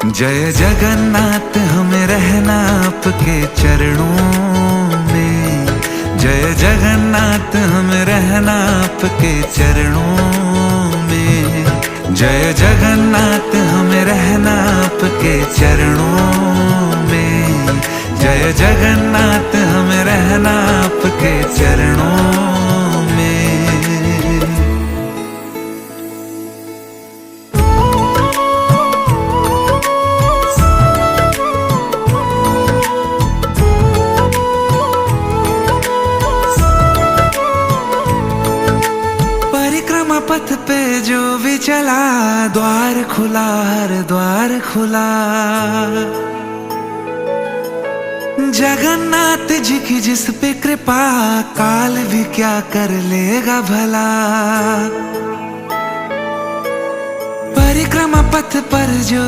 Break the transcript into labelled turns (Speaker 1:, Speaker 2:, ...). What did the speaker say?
Speaker 1: जय जगन्नाथ हमें रहना आपके चरणों में। जय जगन्नाथ हमें रहना आपके चरणों में। जय जगन्नाथ हमें रहना आपके चरणों में। जय जगन्नाथ हमें रहना आपके चरणों में। परिक्रमा पथ पे जो भी चला, द्वार खुला हर द्वार खुला। जगन्नाथ जी की जिस पे कृपा, काल भी क्या कर लेगा भला। परिक्रमा पथ पर जो